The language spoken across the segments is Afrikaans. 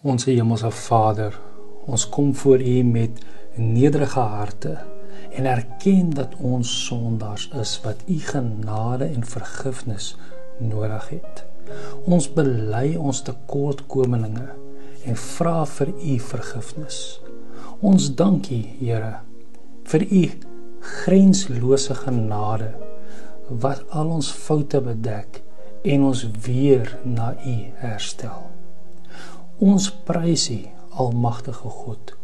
Onse Hemelse Vader, ons kom voor U met nederige harte en erken dat ons sondaars is wat U genade en vergifnis nodig het. Ons bely ons tekortkominge en vra vir U vergifnis. Ons dank U, Here, vir U grenslose genade wat al ons foute bedek en ons weer na U herstel. Ons prys U, almagtige God,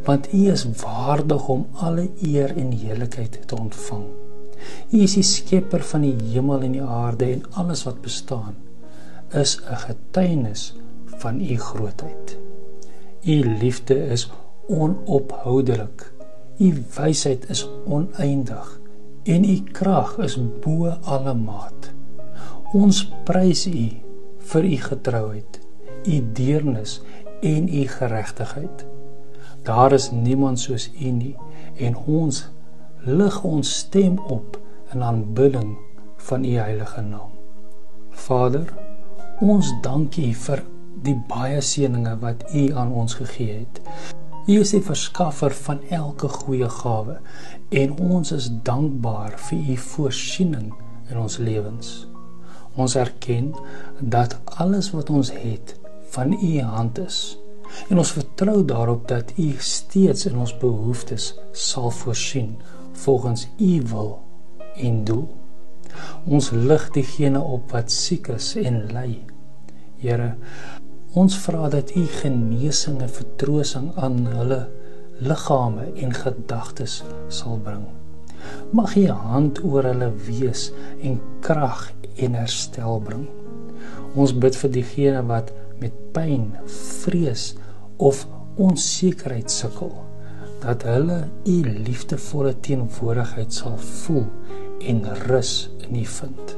want U is waardig om alle eer en heerlikheid te ontvang. U is die skepper van die hemel en die aarde en alles wat bestaan, is 'n getuienis van U grootheid. U liefde is onophoudelik, U wysheid is oneindig en U krag is bo alle maat. Ons prys U vir U getrouheid, U deernis en U geregtigheid. Daar is niemand soos U nie en ons lig ons stem op in aanbidding van U heilige naam. Vader, ons dank U vir die baie seëninge wat U aan ons gegee het. U is die verskaffer van elke goeie gawe en ons is dankbaar vir U voorsiening in ons lewens. Ons erken dat alles wat ons het van U hand is en ons vertrou daarop dat U steeds in ons behoeftes sal voorsien volgens U wil en doel. Ons lig diegene op wat siek is en ly. Here, ons vra dat U genesing en vertroosting aan hulle liggame en gedagtes sal bring. Mag U hand oor hulle wees en krag en herstel bring. Ons bid vir diegene wat met pyn, vrees of onsekerheid sukkel, dat hulle U liefdevolle teenwoordigheid sal voel en rus in U vind.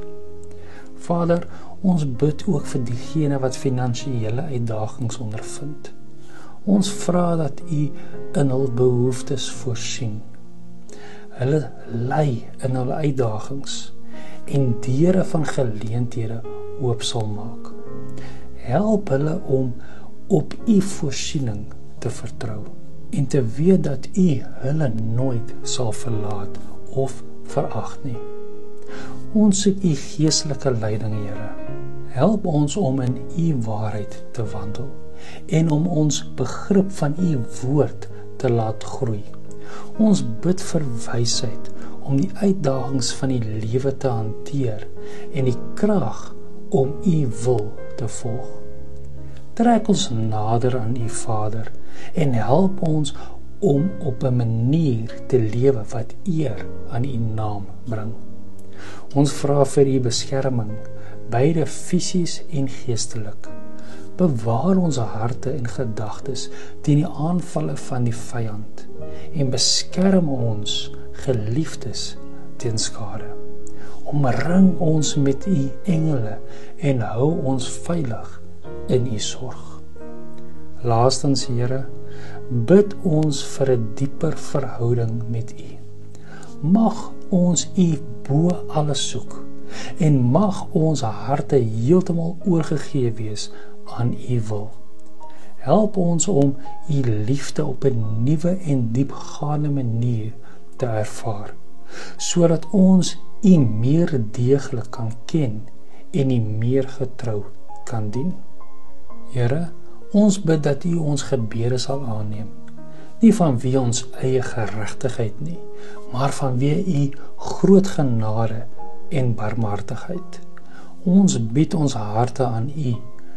Vader, ons bid ook vir diegene wat finansiële uitdagings ondervind. Ons vra dat U in hul behoeftes voorsien. Hulle ly in hul uitdagings en deure van geleenthede oop sal maak. Help hulle om op U voorsiening te vertrou en te weet dat U hulle nooit sal verlaat of verag nie. Ons soek U geestelike leiding, Here. Help ons om in U waarheid te wandel en om ons begrip van U woord te laat groei. Ons bid vir wysheid om die uitdagings van die lewe te hanteer en die krag om U wil te volg. Trek ons nader aan U, Vader, en help ons om op 'n manier te lewe wat eer aan U naam bring. Ons vra vir U beskerming, beide fisies en geestelik. Bewaar ons harte en gedagtes teen die aanvalle van die vyand en beskerm ons geliefdes teen skade. Omring ons met U engele en hou ons veilig in U sorg. Laastens, Here, bid ons vir 'n dieper verhouding met U. Mag ons U bo alles soek en mag ons harte heeltemal oorgegee wees aan U wil. Help ons om U liefde op 'n nuwe en diepgaande manier te ervaar, sodat ons U meer deeglik kan ken en U meer getrou kan dien. Here, ons bid dat U ons gebede sal aanneem, nie vanweë ons eie geregtigheid nie, maar vanweë U groot genade en barmhartigheid. Ons bied ons harte aan U,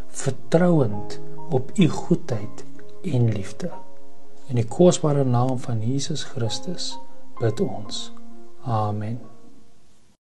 vertrouend op U goedheid en liefde. In die kosbare naam van Jesus Christus bid ons. Amen.